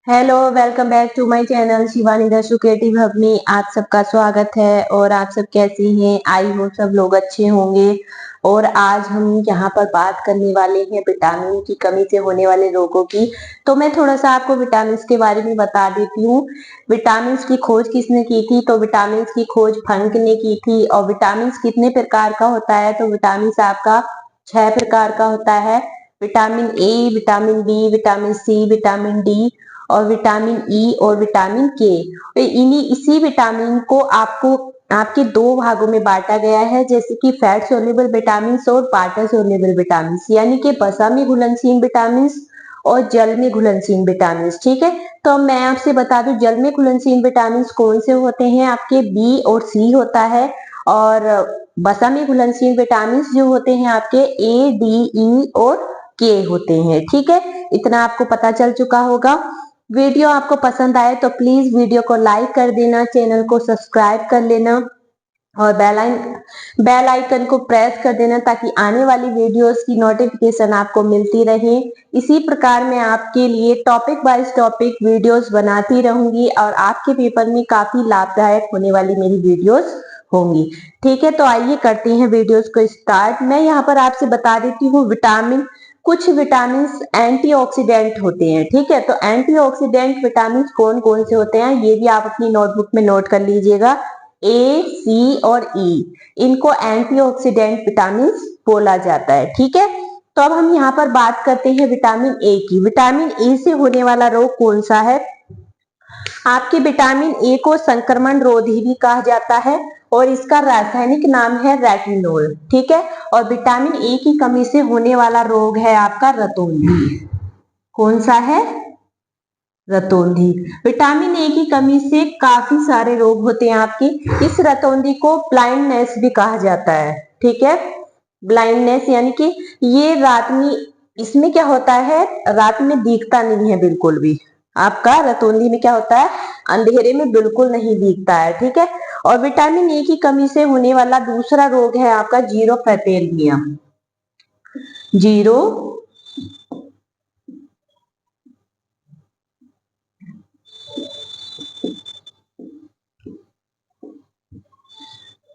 Hello, welcome back to my channel Shivani दशु creative hub में आप सबका स्वागत है। और आप सब कैसी हैं? आई हो सब लोग अच्छे होंगे। और आज हम यहाँ पर बात करने वाले हैं विटामिन की कमी से होने वाले रोगों की। तो मैं थोड़ा सा आपको विटामिन के बारे में बता देती हूँ। विटामिन की खोज किसने की थी? तो विटामिन की खोज फंक ने की थी। और विटामिन कितने प्रकार का होता है? तो विटामिन आपका 6 प्रकार का होता है। Vitamin A, vitamin B, vitamin C, vitamin D और विटामिन ई और विटामिन के। इन्हीं इसी विटामिन को आपको आपके दो भागों में बांटा गया है, जैसे कि फैट सोल्यूबल विटामिन और वाटर सोल्यूबल विटामिन, यानी कि वसा में घुलनशील विटामिन और जल में घुलनशील विटामिन। ठीक है, तो मैं आपसे बता दूं, जल में घुलनशील विटामिन कौन से होते हैं? आपके बी और सी होता है। और वसा में घुलनशील विटामिन जो होते हैं आपके ए, डी, ई और के होते हैं। ठीक है, इतना आपको पता चल चुका होगा। वीडियो आपको पसंद आए तो प्लीज वीडियो को लाइक कर देना, चैनल को सब्सक्राइब कर लेना और बेल आइकन को प्रेस कर देना, ताकि आने वाली वीडियोस की नोटिफिकेशन आपको मिलती रहे। इसी प्रकार मैं आपके लिए टॉपिक वाइज टॉपिक वीडियोस बनाती रहूंगी और आपके पेपर में काफी लाभदायक होने वाली मेरी वीडियोस होंगी। ठीक है, तो आइए करते हैं वीडियोस को स्टार्ट। मैं यहाँ पर आपसे बता देती हूँ विटामिन। कुछ विटामिन एंटीऑक्सीडेंट होते हैं। ठीक है, तो एंटीऑक्सीडेंट विटामिन कौन कौन से होते हैं ये भी आप अपनी नोटबुक में नोट कर लीजिएगा। ए, सी और ई, इनको एंटीऑक्सीडेंट विटामिन बोला जाता है। ठीक है, तो अब हम यहाँ पर बात करते हैं विटामिन ए की। विटामिन ए से होने वाला रोग कौन सा है? आपके विटामिन ए को संक्रमण रोधी भी कहा जाता है और इसका रासायनिक नाम है रेटिनोल। ठीक है, और विटामिन ए की कमी से होने वाला रोग है आपका रतौंधी। कौन सा है? रतौंधी। विटामिन ए की कमी से काफी सारे रोग होते हैं आपके। इस रतौंधी को ब्लाइंडनेस भी कहा जाता है। ठीक है, ब्लाइंडनेस यानी कि ये रात में, इसमें क्या होता है, रात में दिखता नहीं है बिल्कुल भी। आपका रतौंधी में क्या होता है? अंधेरे में बिल्कुल नहीं दिखता है। ठीक है, और विटामिन ए की कमी से होने वाला दूसरा रोग है आपका जीरोफेथेलमिया।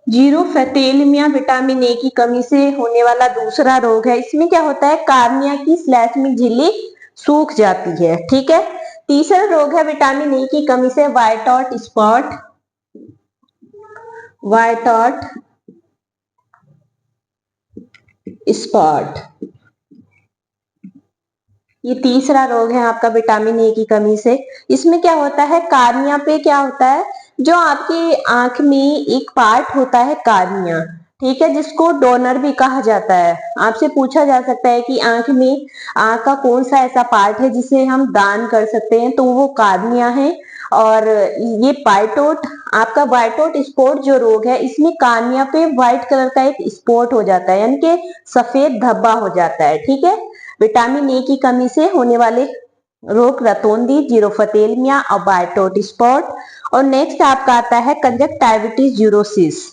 जीरोफेथेलमिया विटामिन ए की कमी से होने वाला दूसरा रोग है। इसमें क्या होता है? कार्निया की स्लैश में झिल्ली सूख जाती है। ठीक है, तीसरा रोग है विटामिन ए की कमी से व्हाइट स्पॉट। व्हाइट स्पॉट, ये तीसरा रोग है आपका विटामिन ए की कमी से। इसमें क्या होता है? कार्निया पे क्या होता है, जो आपकी आंख में एक पार्ट होता है कार्निया, ठीक है, जिसको डोनर भी कहा जाता है। आपसे पूछा जा सकता है कि आंख का कौन सा ऐसा पार्ट है जिसे हम दान कर सकते हैं, तो वो कार्निया है। और ये पाइटोट, आपका वाइटोट स्पॉट जो रोग है, इसमें कार्निया पे व्हाइट कलर का एक स्पॉट हो जाता है, यानी कि सफेद धब्बा हो जाता है। ठीक है, विटामिन ए की कमी से होने वाले रोग रतौंधी, जीरोफथेलमिया और वाइटोट स्पॉट। और नेक्स्ट आपका आता है कंजक्टाइविटिस यूरोसिस।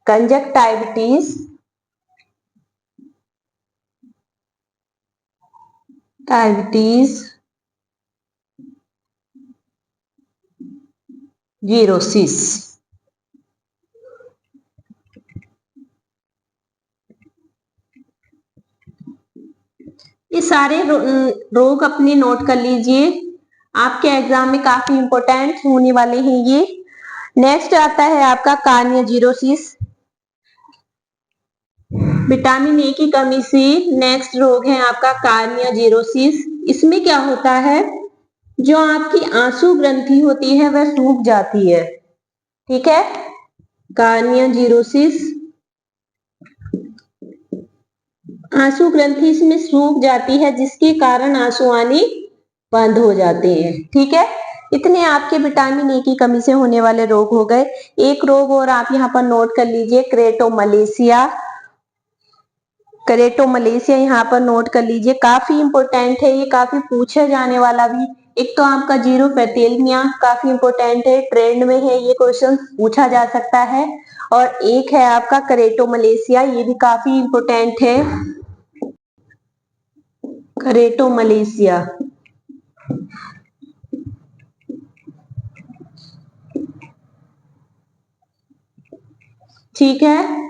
कंजक्टाइविटिस टाइविटिस यूरोसिस। ये सारे रोग अपने नोट कर लीजिए, आपके एग्जाम में काफी इंपॉर्टेंट होने वाले हैं ये। नेक्स्ट आता है आपका कार्नियोजीरोसिस। विटामिन ए की कमी से नेक्स्ट रोग है आपका कार्नियोजीरोसिस। इसमें क्या होता है, जो आपकी आंसू ग्रंथि होती है वह सूख जाती है। ठीक है, कार्नियोजीरोसिस, आंसू ग्रंथि इसमें सूख जाती है, जिसके कारण आंसू आने बंद हो जाते हैं। ठीक है, इतने आपके विटामिन ए की कमी से होने वाले रोग हो गए। एक रोग और आप यहाँ पर नोट कर लीजिए, क्रेटोमलेशिया। क्रेटोमलेशिया यहाँ पर नोट कर लीजिए, काफी इंपोर्टेंट है ये, काफी पूछा जाने वाला भी। एक तो आपका जीरोफेथेलमिया काफी इंपोर्टेंट है, ट्रेंड में है, ये क्वेश्चन पूछा जा सकता है। और एक है आपका क्रेटोमलेशिया, ये भी काफी इंपोर्टेंट है। क्रेटोमलेशिया, ठीक है।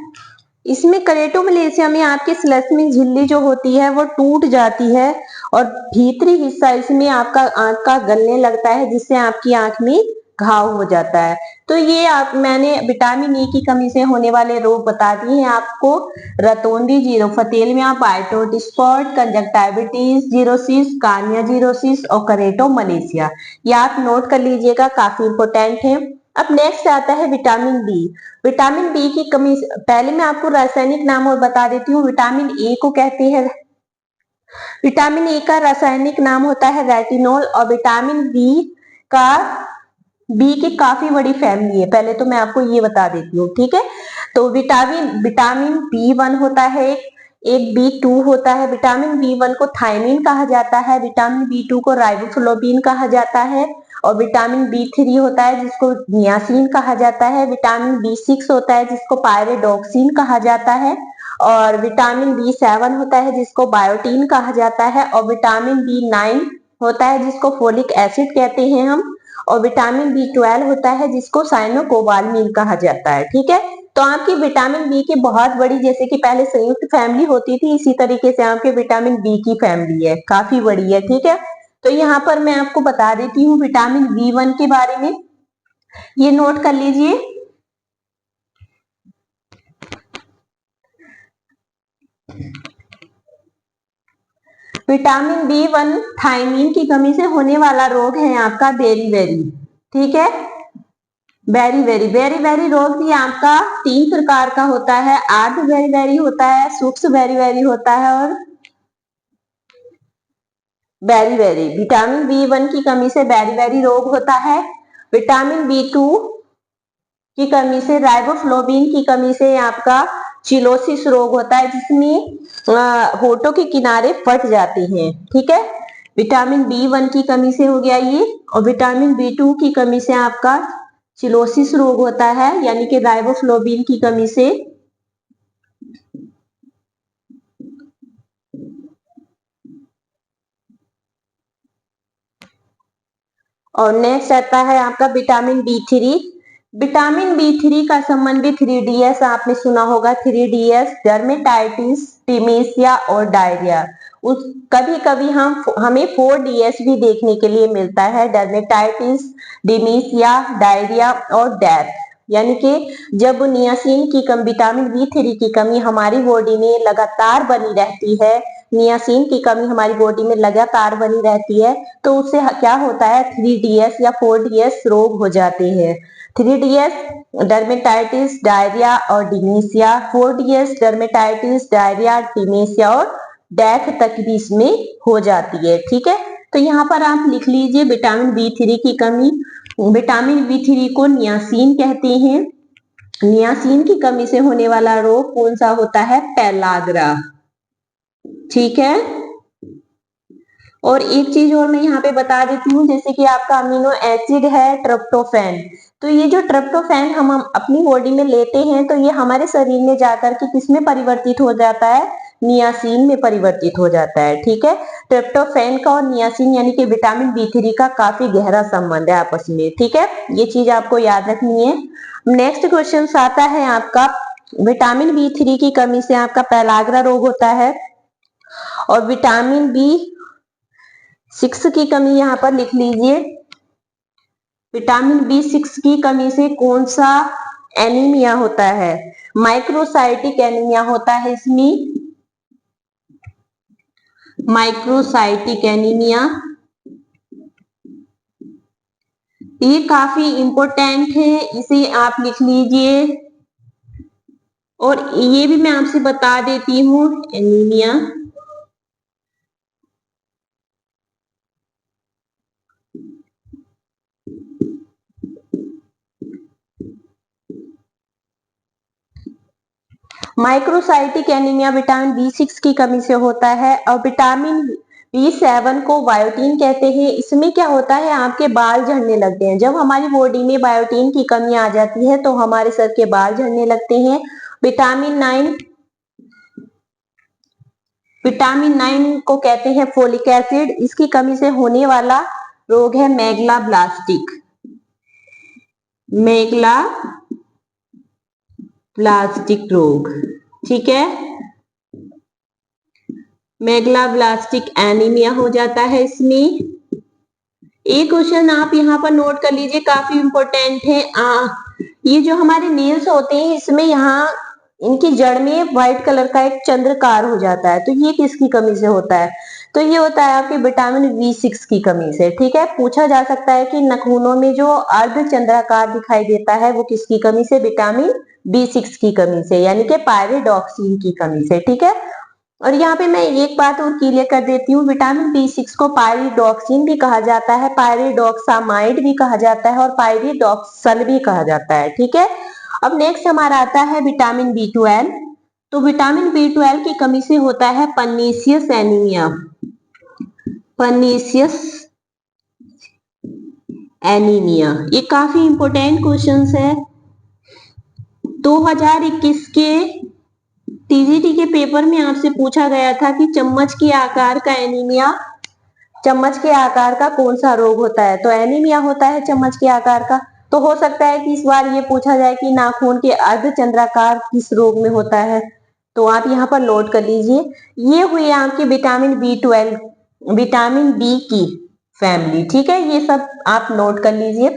इसमें करेटोमलेशिया में आपके स्लस झिल्ली जो होती है वो टूट जाती है और भीतरी हिस्सा इसमें आपका आंख का गलने लगता है, जिससे आपकी आंख में घाव हो जाता है। तो ये मैंने विटामिन ई की कमी से होने वाले रोग बता दिए हैं आपको। रतौंधी जीरोफथेलिया, पाइटोट स्पॉट, कंजक्टिविटीज जीरोसिस, कार्निया जीरोसिस और करेटोमलेशिया। ये आप नोट कर लीजिएगा, काफी इंपोर्टेंट है। अब नेक्स्ट आता है विटामिन बी। विटामिन बी की कमी, पहले मैं आपको रासायनिक नाम और बता देती हूँ। विटामिन ए को कहते हैं, विटामिन ए का रासायनिक नाम होता है रेटिनॉल और विटामिन बी का, बी की काफी बड़ी फैमिली है, पहले तो मैं आपको ये बता देती हूँ, ठीक है। तो विटामिन बी 1 होता है, एक बी 2 होता है। विटामिन बी 1 को थायमिन कहा जाता है, विटामिन बी 2 को राइबोफ्लोबिन कहा जाता है और विटामिन बी 3 होता है जिसको नियासिन कहा जाता है। विटामिन बी 6 होता है जिसको पायरिडॉक्सिन कहा जाता है और विटामिन बी 7 होता है जिसको बायोटीन कहा जाता है और विटामिन बी 9 होता है जिसको फोलिक एसिड कहते हैं हम, और विटामिन बी 12 होता है जिसको साइनोकोबालमिन कहा जाता है, ठीक है। तो आपकी विटामिन बी की बहुत बड़ी, जैसे कि पहले संयुक्त फैमिली होती थी, इसी तरीके से आपके विटामिन बी की फैमिली है, काफी बड़ी है, ठीक है। तो यहाँ पर मैं आपको बता देती हूँ विटामिन बी 1 के बारे में, ये नोट कर लीजिए। विटामिन बी 1 थायमीन की कमी से होने वाला रोग है आपका बेरी, ठीक है। बेरी रोग भी आपका 3 प्रकार का होता है। आर्ध बेरी होता है, सूक्ष्म बेरी होता है और बेरी। विटामिन बी 1 की कमी से बेरी रोग होता है। विटामिन बी 2 की कमी से, राइबोफ्लोबिन की कमी से आपका चिलोसिस रोग होता है, जिसमें होठों के किनारे फट जाते हैं, ठीक है। विटामिन बी 1 की कमी से हो गया ये, और विटामिन बी 2 की कमी से आपका चिलोसिस रोग होता है, यानी कि राइबोफ्लोबिन की कमी से। और नेक्स्ट आता है आपका विटामिन बी 3। विटामिन बी 3 का संबंध भी 3DS आपने सुना होगा, 3DS डर्मेटाइटिस, टिमेसिया और डायरिया। उस कभी कभी हमें 4DS भी देखने के लिए मिलता है, डर्मेटाइटिस, डिमेसिया, डायरिया और डेथ। यानी कि जब नियासिन की कम, विटामिन बी 3 की कमी हमारी बॉडी में लगातार बनी रहती है, नियासिन की कमी हमारी बॉडी में लगातार बनी रहती है, तो उससे क्या होता है, 3DS या 4DS रोग हो जाते हैं। 3DS डर्मेटाइटिस, डायरिया और dementia, 4DS dermatitis, diarrhoea, dementia और डेथ तक भी इसमें हो जाती है, ठीक है। तो यहाँ पर आप लिख लीजिए विटामिन बी 3 की कमी। विटामिन बी 3 को नियासिन कहते हैं। नियासिन की कमी से होने वाला रोग कौन सा होता है, पेलाग्रा, ठीक है। और एक चीज और मैं यहाँ पे बता देती हूँ, जैसे कि आपका अमीनो एसिड है ट्रिप्टोफैन, तो ये जो ट्रिप्टोफैन हम अपनी बॉडी में लेते हैं, तो ये हमारे शरीर में जाकर के किसमें परिवर्तित हो जाता है, नियासिन में परिवर्तित हो जाता है, ठीक है। ट्रिप्टोफैन का और नियासिन यानी कि विटामिन बी 3 का काफी गहरा संबंध है आपस में, ठीक है। ये चीज आपको याद रखनी है। नेक्स्ट क्वेश्चन आता है आपका, विटामिन बी 3 की कमी से आपका पेलाग्रा रोग होता है और विटामिन बी 6 की कमी यहाँ पर लिख लीजिए। विटामिन बी 6 की कमी से कौन सा एनीमिया होता है, माइक्रोसाइटिक एनीमिया होता है इसमें, माइक्रोसाइटिक एनीमिया। ये काफी इंपॉर्टेंट है, इसे आप लिख लीजिए। और ये भी मैं आपसे बता देती हूँ, anaemia microcytic anaemia vitamin B 6 की कमी से होता है। और विटामिन बी 7 को बायोटीन कहते हैं। इसमें क्या होता है, आपके बाल झड़ने लगते हैं। जब हमारी बॉडी में बायोटीन की कमी आ जाती है तो हमारे सर के बाल झड़ने लगते हैं। विटामिन 9 को कहते हैं फोलिक एसिड, इसकी कमी से होने वाला रोग है मेगलाब्लास्टिक, मेगला ब्लास्टिक रोग, ठीक है, मेगलाब्लास्टिक एनीमिया हो जाता है इसमें। एक क्वेश्चन आप यहाँ पर नोट कर लीजिए, काफी इंपॉर्टेंट है। ये जो हमारे नेल्स होते हैं इसमें यहाँ इनकी जड़ में व्हाइट कलर का एक चंद्रकार हो जाता है, तो ये किसकी कमी से होता है? तो ये होता है आपके विटामिन B6 की कमी से, ठीक है। पूछा जा सकता है कि नाखूनों में जो अर्ध चंद्राकार दिखाई देता है वो किसकी कमी से? विटामिन B6 की कमी से, यानी कि पायरिडॉक्सिन की कमी से, ठीक है। और यहाँ पे मैं एक बात और क्लियर कर देती हूँ, विटामिन B6 को पायरिडॉक्सिन भी कहा जाता है, पायरिडॉक्सामाइड भी कहा जाता है और पायरिडॉक्सल भी कहा जाता है, ठीक है। अब नेक्स्ट हमारा आता है विटामिन B12। तो विटामिन B12 की कमी से होता है पर्नीशियस एनीमिया, पर्नीशियस एनीमिया। ये काफी इंपॉर्टेंट क्वेश्चन है। 2021 के टीजीटी के पेपर में आपसे पूछा गया था कि चम्मच के आकार का एनीमिया, चम्मच के आकार का कौन सा रोग होता है? तो एनीमिया होता है चम्मच के आकार का। तो हो सकता है कि इस बार ये पूछा जाए कि नाखून के अर्धचंद्राकार किस रोग में होता है, तो आप यहाँ पर नोट कर लीजिए। ये हुई आपकी विटामिन B12, विटामिन बी की फैमिली, ठीक है। ये सब आप नोट कर लीजिए।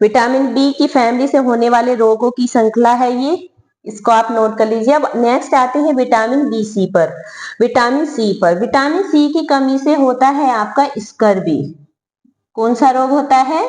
विटामिन बी की फैमिली से होने वाले रोगों की श्रृंखला है ये, इसको आप नोट कर लीजिए। अब नेक्स्ट आते हैं विटामिन B पर, विटामिन सी पर। विटामिन सी की कमी से होता है आपका स्कर्वी। कौन सा रोग होता है?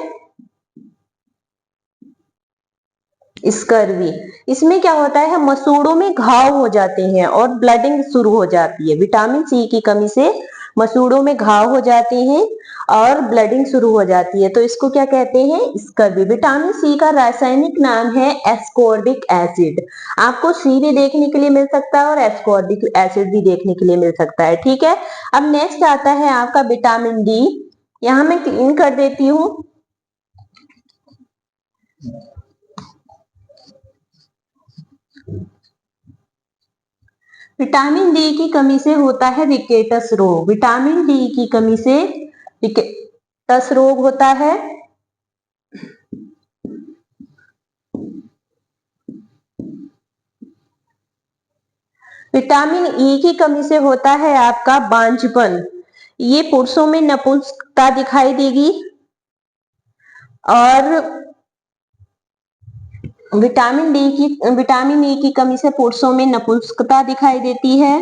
स्कर्वी। इसमें क्या होता है, मसूड़ों में घाव हो जाते हैं और ब्लडिंग शुरू हो जाती है। विटामिन सी की कमी से मसूड़ों में घाव हो जाते हैं और ब्लडिंग शुरू हो जाती है, तो इसको क्या कहते हैं? स्कर्वी। विटामिन सी का रासायनिक नाम है एस्कॉर्बिक एसिड। आपको सी भी देखने के लिए मिल सकता है और एस्कॉर्बिक एसिड भी देखने के लिए मिल सकता है, ठीक है। अब नेक्स्ट आता है आपका विटामिन डी। यहां मैं क्लीन कर देती हूँ। विटामिन डी की कमी से होता है रिकेटस रोग। विटामिन डी की कमी से रिकेटस रोग होता है। विटामिन ई की कमी से होता है आपका बांझपन। ये पुरुषों में नपुंसकता दिखाई देगी। और विटामिन ई की कमी से पुरुषों में नपुंसकता दिखाई देती है।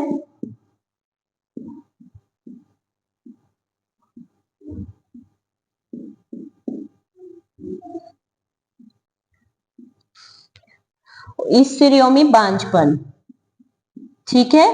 स्त्रियों में बांझपन, ठीक है।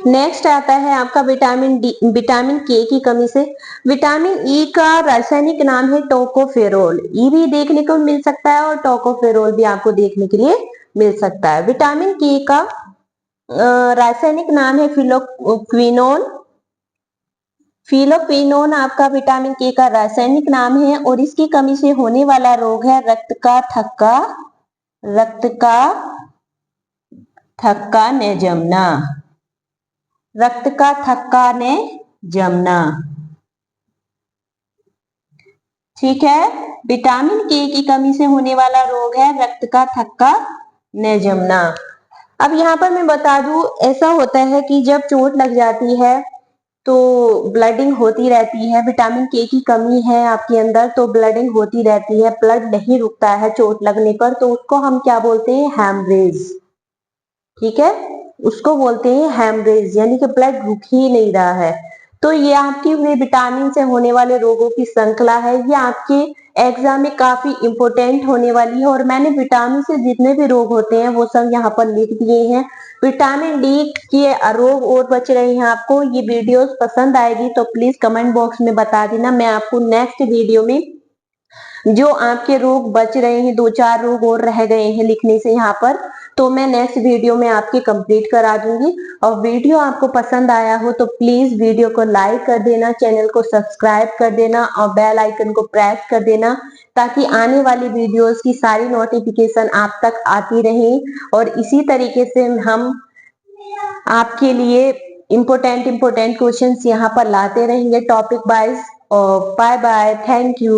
नेक्स्ट आता है आपका विटामिन डी, विटामिन के की कमी से। विटामिन ई का रासायनिक नाम है टोकोफेरोल। ई भी देखने को मिल सकता है और टोकोफेरोल भी आपको देखने के लिए मिल सकता है। विटामिन के का रासायनिक नाम है फिलोक्विनोन। फिलोक्विनोन आपका विटामिन के का रासायनिक नाम है और इसकी कमी से होने वाला रोग है रक्त का थक्का, रक्त का थक्का ने जमना, रक्त का थक्का ने जमना, ठीक है। विटामिन के की कमी से होने वाला रोग है रक्त का थक्का ने जमना। अब यहाँ पर मैं बता दूं, ऐसा होता है कि जब चोट लग जाती है तो ब्लडिंग होती रहती है। विटामिन के की कमी है आपके अंदर तो ब्लडिंग होती रहती है, ब्लड नहीं रुकता है चोट लगने पर, तो उसको हम क्या बोलते हैं? हैमरेज, ठीक है। उसको बोलते हैं हैमरेज, यानी कि ब्लड रुक ही नहीं रहा है। तो ये आपकी हुए विटामिन से होने वाले रोगों की श्रृंखला है। ये आपके एग्जाम में काफी इंपोर्टेंट होने वाली है और मैंने विटामिन से जितने भी रोग होते हैं वो सब यहाँ पर लिख दिए हैं। विटामिन डी के रोग और बच रहे हैं आपको। ये वीडियोस पसंद आएगी तो प्लीज कमेंट बॉक्स में बता देना। मैं आपको नेक्स्ट वीडियो में जो आपके रोग बच रहे हैं, 2-4 रोग और रह गए हैं लिखने से यहाँ पर, तो मैं नेक्स्ट वीडियो में आपके कंप्लीट करा दूंगी। और वीडियो आपको पसंद आया हो तो प्लीज वीडियो को लाइक कर देना, चैनल को सब्सक्राइब कर देना और बेल आइकन को प्रेस कर देना, ताकि आने वाली वीडियोस की सारी नोटिफिकेशन आप तक आती रहे और इसी तरीके से हम आपके लिए इम्पोर्टेंट क्वेश्चंस यहाँ पर लाते रहेंगे टॉपिक वाइज। और बाय बाय, थैंक यू।